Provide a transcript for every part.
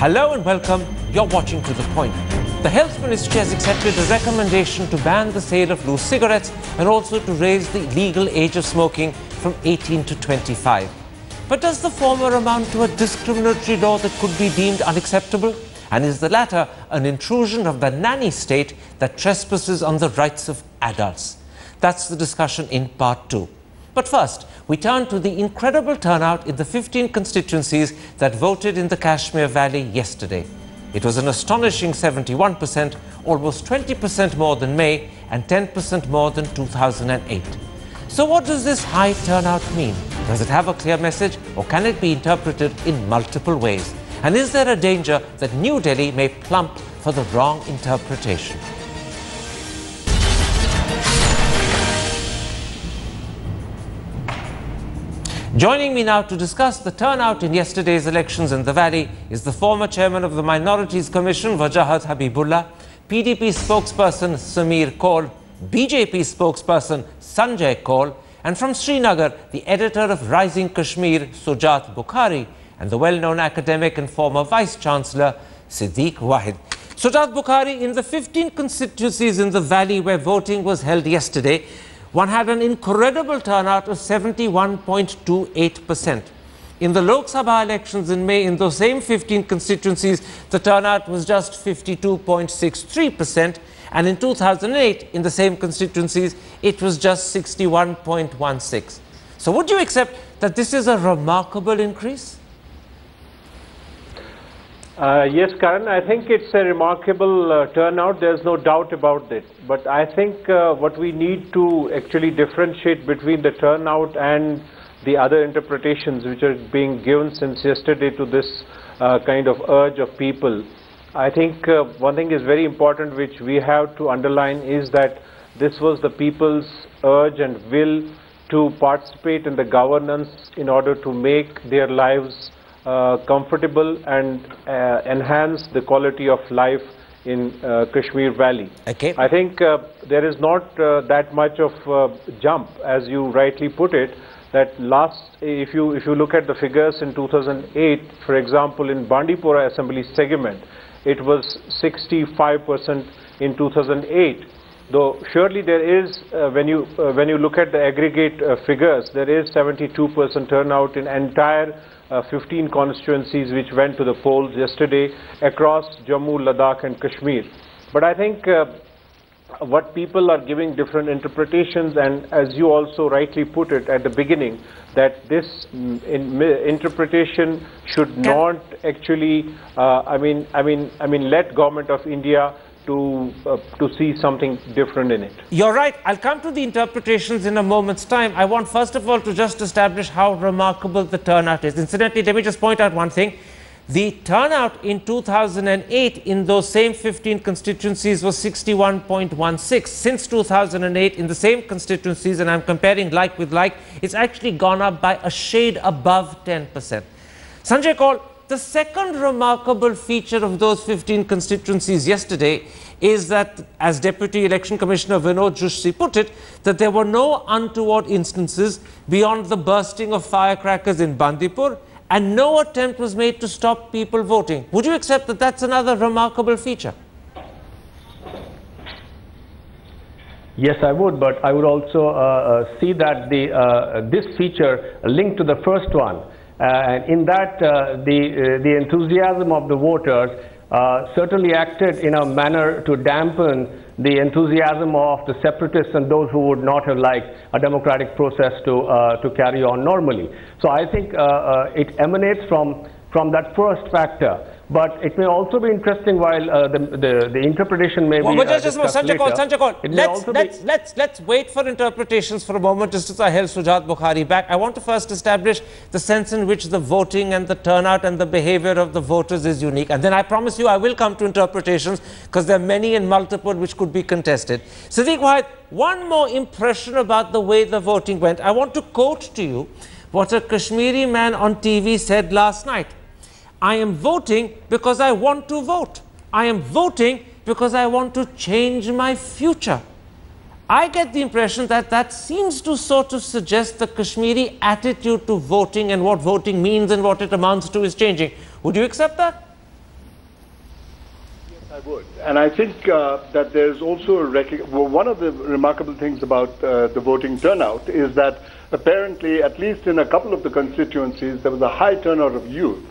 Hello and welcome. You're watching To The Point. The Health Ministry has accepted a recommendation to ban the sale of loose cigarettes and also to raise the legal age of smoking from 18 to 25. But does the former amount to a discriminatory law that could be deemed unacceptable? And is the latter an intrusion of the nanny state that trespasses on the rights of adults? That's the discussion in part 2. But first, we turn to the incredible turnout in the 15 constituencies that voted in the Kashmir Valley yesterday. It was an astonishing 71%, almost 20% more than May and 10% more than 2008. So what does this high turnout mean? Does it have a clear message, or can it be interpreted in multiple ways? And is there a danger that New Delhi may plump for the wrong interpretation? Joining me now to discuss the turnout in yesterday's elections in the Valley is the former chairman of the Minorities Commission, Wajahat Habibullah, PDP spokesperson Sameer Kaul, BJP spokesperson Sanjay Kaul, and from Srinagar, the editor of Rising Kashmir, Sujat Bukhari, and the well-known academic and former Vice-Chancellor, Siddique Wahid. Sujat Bukhari, in the 15 constituencies in the Valley where voting was held yesterday, one had an incredible turnout of 71.28%. In the Lok Sabha elections in May, in those same 15 constituencies, the turnout was just 52.63%. And in 2008, in the same constituencies, it was just 61.16%. So would you accept that this is a remarkable increase? Yes, Karan, I think it's a remarkable turnout. There's no doubt about it. But I think what we need to actually differentiate between the turnout and the other interpretations which are being given since yesterday to this kind of urge of people. I think one thing is very important which we have to underline is that this was the people's urge and will to participate in the governance in order to make their lives comfortable and enhance the quality of life in Kashmir Valley. Okay. I think there is not that much of jump, as you rightly put it, that if you look at the figures in 2008, for example, in Bandipora Assembly segment, it was 65% in 2008. Though surely there is, when you look at the aggregate figures, there is 72% turnout in entire 15 constituencies which went to the polls yesterday across Jammu, Ladakh and Kashmir. But I think what people are giving different interpretations, and as you also rightly put it at the beginning, that this interpretation should not actually, let Government of India to see something different in it. You're right. I'll come to the interpretations in a moment's time. I want first of all to just establish how remarkable the turnout is. Incidentally, let me just point out one thing. The turnout in 2008 in those same 15 constituencies was 61.16. Since 2008 in the same constituencies, and I'm comparing like with like, it's actually gone up by a shade above 10%. Sanjay Kaul, the second remarkable feature of those 15 constituencies yesterday is that, as Deputy Election Commissioner Vinod Joshi put it, that there were no untoward instances beyond the bursting of firecrackers in Bandipur, and no attempt was made to stop people voting. Would you accept that that's another remarkable feature? Yes, I would, but I would also see that this feature linked to the first one. And in that, the enthusiasm of the voters certainly acted in a manner to dampen the enthusiasm of the separatists and those who would not have liked a democratic process to carry on normally. So I think it emanates from that first factor. But it may also be interesting while the interpretation may be just Sanjay Kaul, let's wait for interpretations for a moment, just as I held Sujat Bukhari back. I want to first establish the sense in which the voting and the turnout and the behavior of the voters is unique. And then I promise you I will come to interpretations, because there are many and multiple which could be contested. Siddique Wahid, one more impression about the way the voting went. I want to quote to you what a Kashmiri man on TV said last night. I am voting because I want to vote. I am voting because I want to change my future. I get the impression that that seems to sort of suggest the Kashmiri attitude to voting and what voting means and what it amounts to is changing. Would you accept that? would. And I think that there's also one of the remarkable things about the voting turnout is that apparently, at least in a couple of the constituencies, there was a high turnout of youth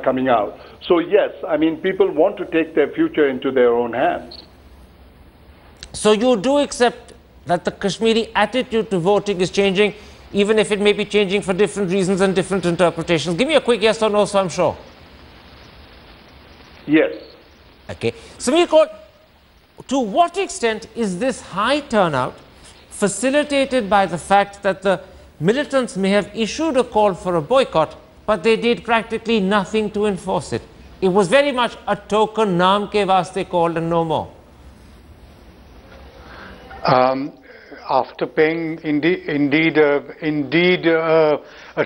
coming out. So yes, I mean, people want to take their future into their own hands. So you do accept that the Kashmiri attitude to voting is changing, even if it may be changing for different reasons and different interpretations? Give me a quick yes or no, so I'm sure. Yes. Okay. Samir Kaur, to what extent is this high turnout facilitated by the fact that the militants may have issued a call for a boycott, but they did practically nothing to enforce it? It was very much a token naam ke vaste call and no more. After paying indeed a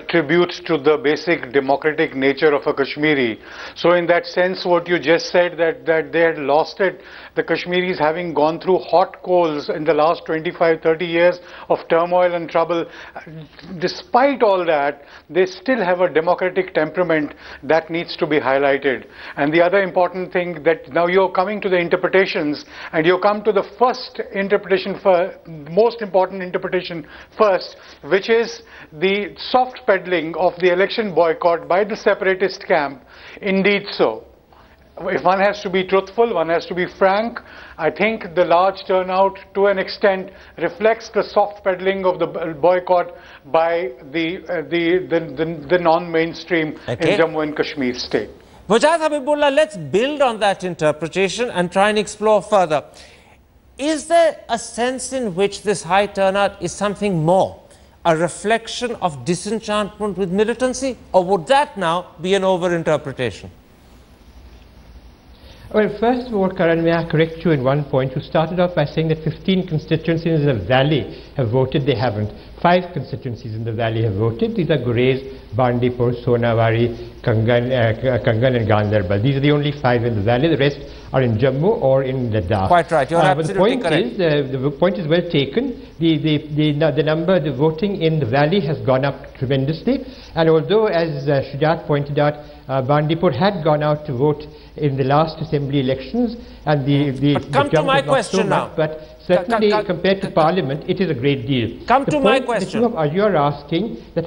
tribute to the basic democratic nature of a Kashmiri. So in that sense, what you just said, that they had lost it, the Kashmiris having gone through hot coals in the last 25-30 years of turmoil and trouble, despite all that, they still have a democratic temperament that needs to be highlighted. And the other important thing, that now you're coming to the interpretations, and you come to the first interpretation, most important interpretation first, which is the soft peddling of the election boycott by the separatist camp. Indeed so. If one has to be truthful, one has to be frank, I think the large turnout to an extent reflects the soft peddling of the boycott by the non-mainstream in Jammu and Kashmir state. Wajad Habibullah, let's build on that interpretation and try and explore further. Is there a sense in which this high turnout is something more, a reflection of disenchantment with militancy, or would that now be an over-interpretation? Well, first of all, Karan, may I correct you in one point? You started off by saying that 15 constituencies in the valley have voted. They haven't. 5 constituencies in the valley have voted. These are Gurez, Bandipur, Sonawari, Kangan and Gandarbal. These are the only 5 in the valley. The rest are in Jammu or in Ladakh. Quite right. You're absolutely correct. The point is well taken. The voting in the valley has gone up tremendously. And although, as Shujat pointed out, Bandipur had gone out to vote in the last assembly elections, and but come to my question now. But certainly, compared to Parliament, it is a great deal. Come to my question. You are asking that.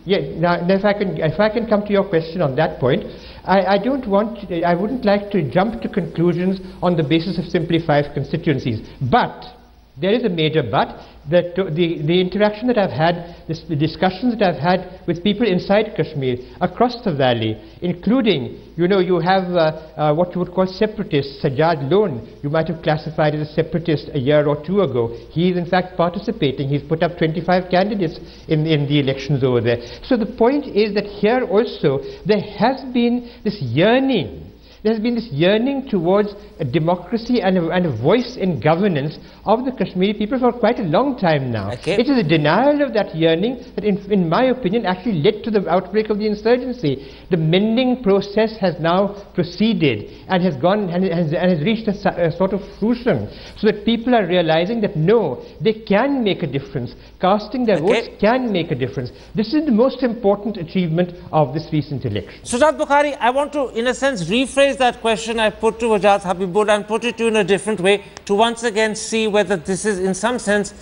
Now, if I can come to your question on that point, I wouldn't like to jump to conclusions on the basis of simply 5 constituencies. But there is a major but. That the interaction that I've had, the discussions that I've had with people inside Kashmir, across the valley, including, you have what you would call separatists. Sajjad Lone, you might have classified as a separatist a year or 2 ago. He is in fact participating. He's put up 25 candidates in the elections over there. So the point is that here also there has been this yearning. There has been this yearning towards a democracy and a voice in governance of the Kashmiri people for quite a long time now. It is a denial of that yearning that, in my opinion, actually led to the outbreak of the insurgency. The mending process has now proceeded and has gone and has reached a sort of fruition, so that people are realizing that no, they can make a difference. Casting their votes can make a difference. This is the most important achievement of this recent election. Shujat Bukhari, I want to, in a sense, rephrase that question I put to Wajad Habibullah and put it to you in a different way, to once again see whether this is in some sense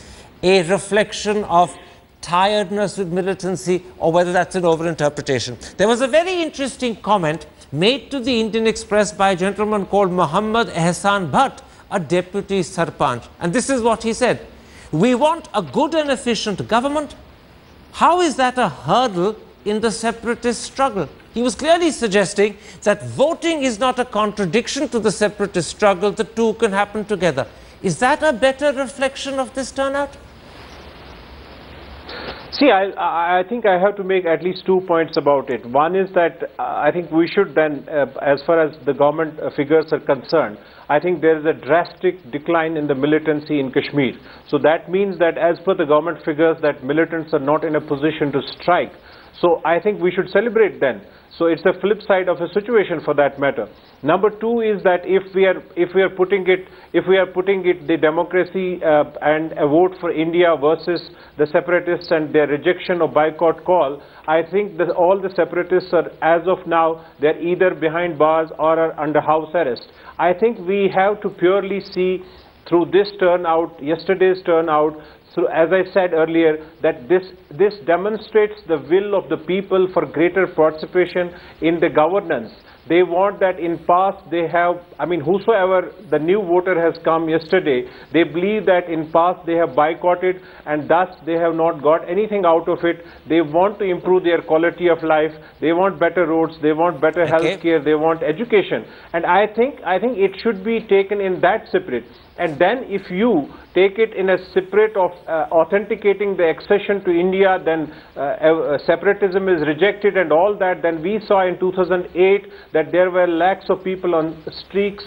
a reflection of tiredness with militancy or whether that's an overinterpretation. There was a very interesting comment made to the Indian Express by a gentleman called Muhammad Ehsan Bhatt, a deputy Sarpanch, and this is what he said: "We want a good and efficient government. How is that a hurdle in the separatist struggle?" He was clearly suggesting that voting is not a contradiction to the separatist struggle. The two can happen together. Is that a better reflection of this turnout? See, I think I have to make at least 2 points about it. One is that I think we should then, as far as the government figures are concerned, I think there is a drastic decline in the militancy in Kashmir. So that means that as per the government figures, that militants are not in a position to strike. So I think we should celebrate then. So it's a flip side of a situation for that matter. Number two is that if we are putting it the democracy and a vote for India versus the separatists and their rejection of boycott call, I think that all the separatists are, as of now, they're either behind bars or are under house arrest. I think we have to purely see through this turnout, yesterday's turnout, so as I said earlier, that this demonstrates the will of the people for greater participation in the governance. They want that. In past they have, I mean, whosoever the new voter has come yesterday, they believe that in past they have boycotted and thus they have not got anything out of it. They want to improve their quality of life, they want better roads, they want better health care, they want education. And I think it should be taken in that spirit. And then if you take it in a spirit of authenticating the accession to India, then separatism is rejected and all that, then we saw in 2008 that there were lakhs of people on streets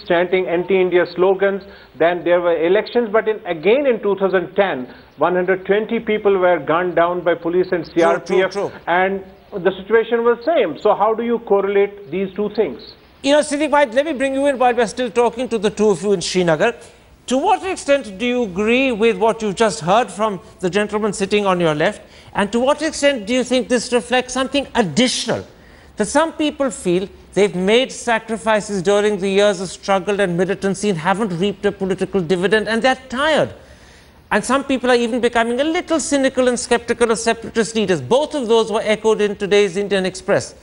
chanting anti-India slogans. Then there were elections, but again in 2010, 120 people were gunned down by police and CRPF, and the situation was same. So how do you correlate these two things? You know, Siddiq Bhai, let me bring you in while we're still talking to the two of you in Srinagar. To what extent do you agree with what you've just heard from the gentleman sitting on your left? And to what extent do you think this reflects something additional? That some people feel they've made sacrifices during the years of struggle and militancy and haven't reaped a political dividend, and they're tired. And some people are even becoming a little cynical and skeptical of separatist leaders. Both of those were echoed in today's Indian Express.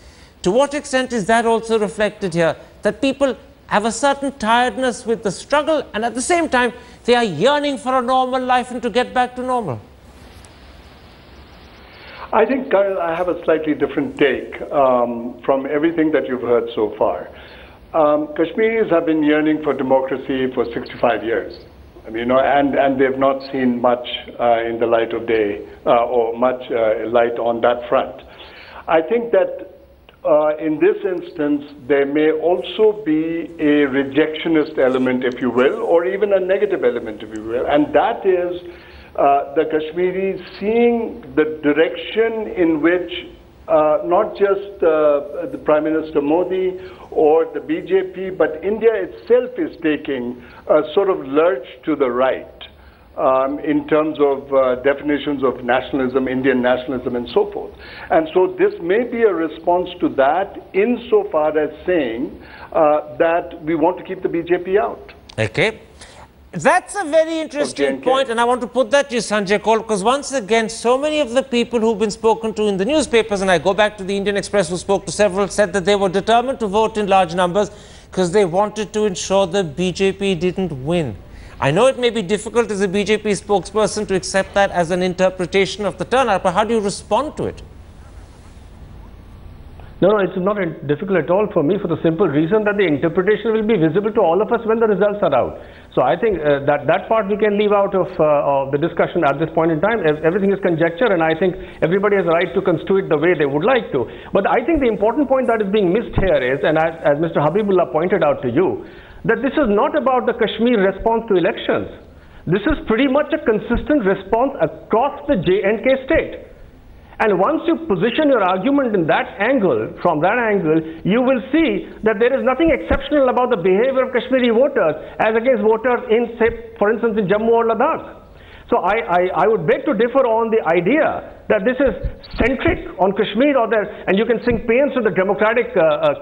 To what extent is that also reflected here? That people have a certain tiredness with the struggle and at the same time they are yearning for a normal life and to get back to normal? I think, Karl, I have a slightly different take from everything that you've heard so far. Kashmiris have been yearning for democracy for 65 years. I mean, you know, and they've not seen much in the light of day or much light on that front. I think that in this instance, there may also be a rejectionist element, if you will, or even a negative element, if you will, and that is the Kashmiris seeing the direction in which not just the Prime Minister Modi or the BJP, but India itself is taking a sort of lurch to the right. In terms of definitions of nationalism, Indian nationalism, and so forth. And so this may be a response to that insofar as saying that we want to keep the BJP out. Okay. That's a very interesting point, and I want to put that to you, Sanjay Kaul, because once again, so many of the people who've been spoken to in the newspapers, and I go back to the Indian Express who spoke to several, said that they were determined to vote in large numbers because they wanted to ensure the BJP didn't win. I know it may be difficult as a BJP spokesperson to accept that as an interpretation of the turnout, but how do you respond to it? No, it's not difficult at all for me, for the simple reason that the interpretation will be visible to all of us when the results are out. So I think that part we can leave out of the discussion at this point in time. Everything is conjecture, and I think everybody has a right to construe it the way they would like to. But I think the important point that is being missed here is, and as Mr. Habibullah pointed out to you, that this is not about the Kashmir response to elections. This is pretty much a consistent response across the J&K state. And once you position your argument in that angle, from that angle, you will see that there is nothing exceptional about the behavior of Kashmiri voters as against voters in, say, for instance, in Jammu or Ladakh. So I would beg to differ on the idea that this is centric on Kashmir, and you can sing paeans to the democratic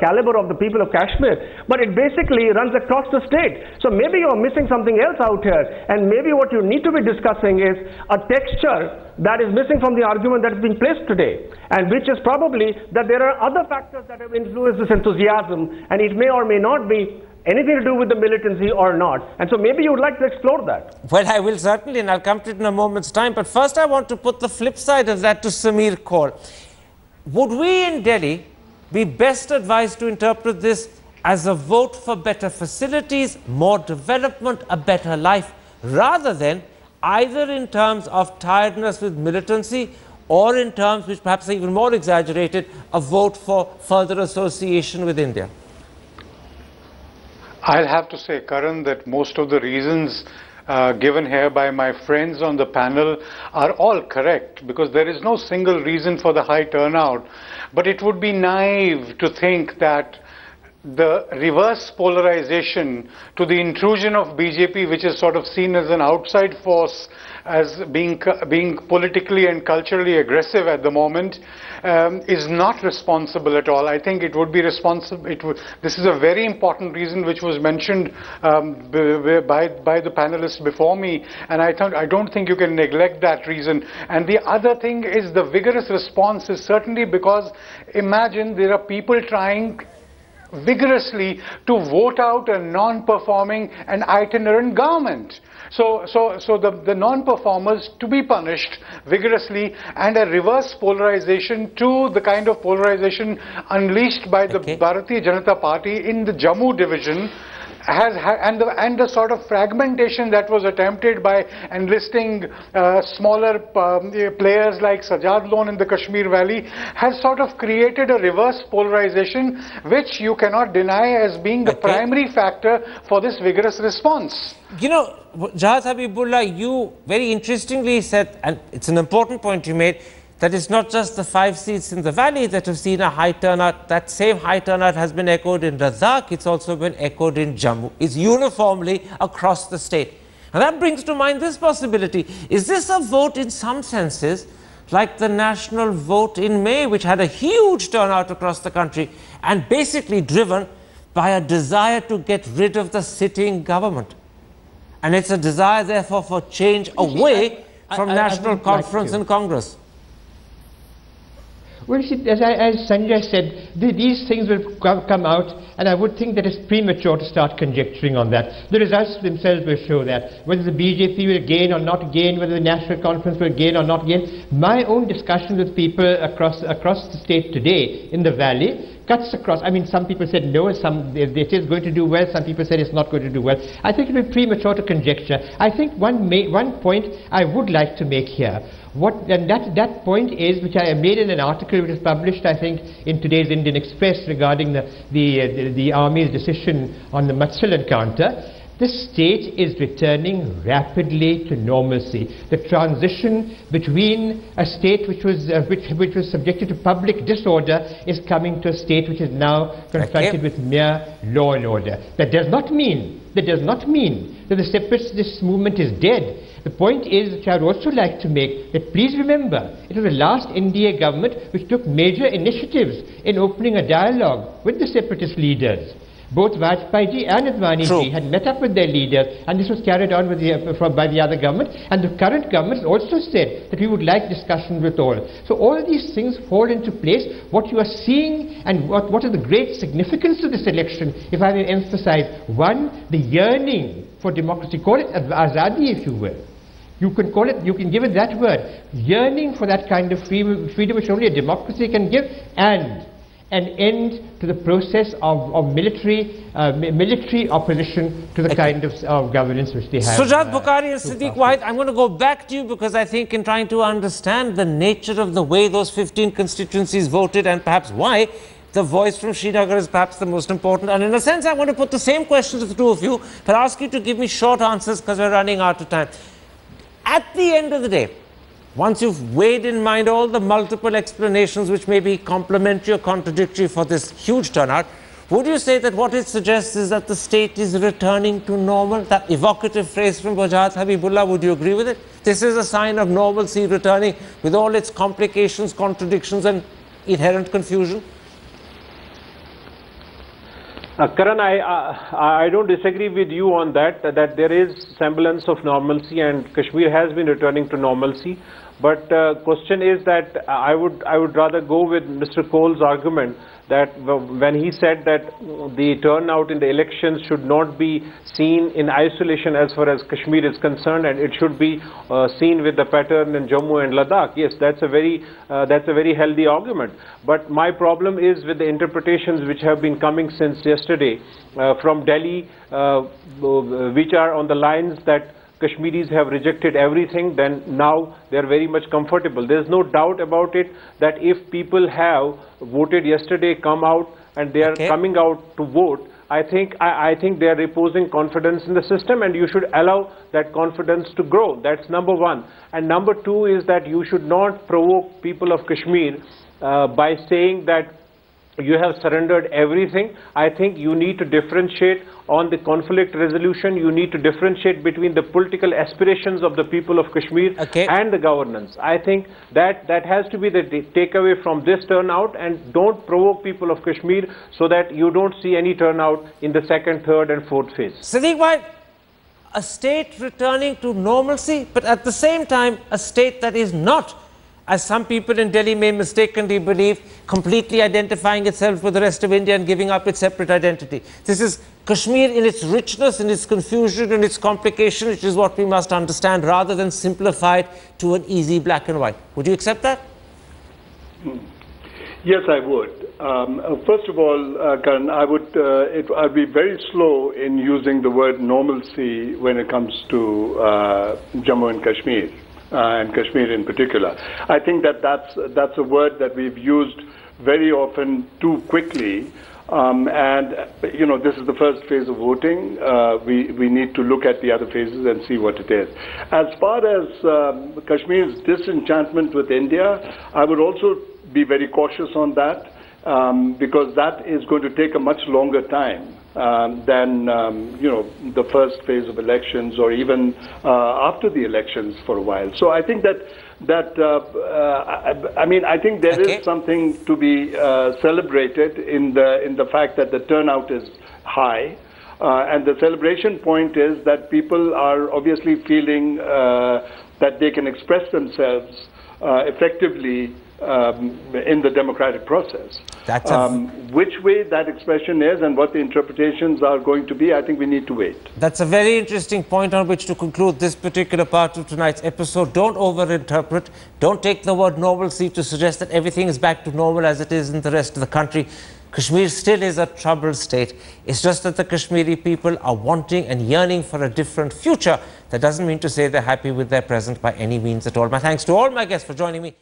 caliber of the people of Kashmir, but it basically runs across the state. So maybe you're missing something else out here, and maybe what you need to be discussing is a texture that is missing from the argument that is being placed today, and which is probably that there are other factors that have influenced this enthusiasm, and it may or may not be anything to do with the militancy or not. And so maybe you would like to explore that. Well, I will certainly, and I'll come to it in a moment's time. But first I want to put the flip side of that to Samir Kaul. Would we in Delhi be best advised to interpret this as a vote for better facilities, more development, a better life, rather than either in terms of tiredness with militancy or in terms which perhaps are even more exaggerated, a vote for further association with India? I'll have to say, Karan, that most of the reasons given here by my friends on the panel are all correct, because there is no single reason for the high turnout. But it would be naive to think that the reverse polarization to the intrusion of BJP, which is sort of seen as an outside force, as being politically and culturally aggressive at the moment, is not responsible at all. I think it would be responsible. This is a very important reason which was mentioned by the panelists before me, and I don't think you can neglect that reason. And the other thing is the vigorous response is certainly because, imagine there are people trying vigorously to vote out a non-performing and itinerant government. So the non-performers to be punished vigorously, and a reverse polarization to the kind of polarization unleashed by the Bharatiya Janata Party in the Jammu division, and the sort of fragmentation that was attempted by enlisting smaller players like Sajad Lone in the Kashmir Valley has sort of created a reverse polarization which you cannot deny as being the primary factor for this vigorous response. You know, Jawad Habibullah, you very interestingly said, and it's an important point you made, that it's not just the 5 seats in the valley that have seen a high turnout. That same high turnout has been echoed in Ladakh. It's also been echoed in Jammu. It's uniformly across the state. And that brings to mind this possibility. Is this a vote in some senses like the national vote in May, which had a huge turnout across the country and basically driven by a desire to get rid of the sitting government? And it's a desire, therefore, for change away from national conference and Congress. Well, you see, as Sanjay said, these things will come out, and I would think that it's premature to start conjecturing on that. The results themselves will show that. Whether the BJP will gain or not gain, whether the National Conference will gain or not gain. My own discussions with people across the state today in the valley cuts across. I mean, some people said no, it is going to do well, some people said it's not going to do well. I think it will be premature to conjecture. I think one point I would like to make here, and that point is, which I made in an article which was published, I think, in today's Indian Express regarding the Army's decision on the Matsal encounter. The state is returning rapidly to normalcy. The transition between a state which was subjected to public disorder is coming to a state which is now confronted with mere law and order. That does not mean that the separatist movement is dead. The point is, which I would also like to make, that please remember, it was the last NDA government which took major initiatives in opening a dialogue with the separatist leaders. Both Vajpayee ji and Advani ji had met up with their leaders, and this was carried on by the other government, and the current government also said that we would like discussion with all. So all of these things fall into place. What you are seeing, and what is the great significance of this election, if I may emphasize, one, the yearning for democracy, call it azadi if you will. You can call it, you can give it that word, yearning for that kind of freedom which only a democracy can give, and an end to the process of military opposition to the kind of governance which they have. Sujat Bukhari and Siddiq Wahid, I'm going to go back to you, because I think in trying to understand the nature of the way those 15 constituencies voted and perhaps why, the voice from Srinagar is perhaps the most important. And in a sense, I want to put the same question to the two of you, but ask you to give me short answers because we're running out of time. At the end of the day, once you've weighed in mind all the multiple explanations which may be complementary or contradictory for this huge turnout, would you say that what it suggests is that the state is returning to normal? That evocative phrase from Jawad Habibullah, would you agree with it? This is a sign of normalcy returning with all its complications, contradictions and inherent confusion? Karan, I don't disagree with you on that there is semblance of normalcy and Kashmir has been returning to normalcy. But question is that I would rather go with Mr. Koh's argument that when he said that the turnout in the elections should not be seen in isolation as far as Kashmir is concerned, and it should be seen with the pattern in Jammu and Ladakh. Yes, that's a very healthy argument. But my problem is with the interpretations which have been coming since yesterday from Delhi, which are on the lines that Kashmiris have rejected everything, then now they are very much comfortable. There is no doubt about it that if people have voted yesterday, come out, and they are coming out to vote, I think they are reposing confidence in the system, and you should allow that confidence to grow. That's number one. And number two is that you should not provoke people of Kashmir by saying that you have surrendered everything. I think you need to differentiate on the conflict resolution. You need to differentiate between the political aspirations of the people of Kashmir and the governance. I think that has to be the takeaway from this turnout, and don't provoke people of Kashmir so that you don't see any turnout in the second, third and fourth phase. Sadiq Bhai, a state returning to normalcy, but at the same time a state that is not, as some people in Delhi may mistakenly believe, completely identifying itself with the rest of India and giving up its separate identity. This is Kashmir in its richness, in its confusion, in its complication, which is what we must understand, rather than simplify it to an easy black and white. Would you accept that? Yes, I would. First of all, Karan, I'd be very slow in using the word normalcy when it comes to Jammu and Kashmir. And Kashmir in particular. I think that's a word that we've used very often too quickly. And, you know, this is the first phase of voting. We need to look at the other phases and see what it is. As far as Kashmir's disenchantment with India, I would also be very cautious on that, because that is going to take a much longer time than you know, the first phase of elections, or even after the elections for a while. So I think I think there is something to be celebrated in the fact that the turnout is high, and the celebration point is that people are obviously feeling that they can express themselves effectively in the democratic process. Which way that expression is and what the interpretations are going to be, I think we need to wait. That's a very interesting point on which to conclude this particular part of tonight's episode. Don't overinterpret. Don't take the word normalcy to suggest that everything is back to normal as it is in the rest of the country. Kashmir still is a troubled state. It's just that the Kashmiri people are wanting and yearning for a different future. That doesn't mean to say they're happy with their present by any means at all. My thanks to all my guests for joining me.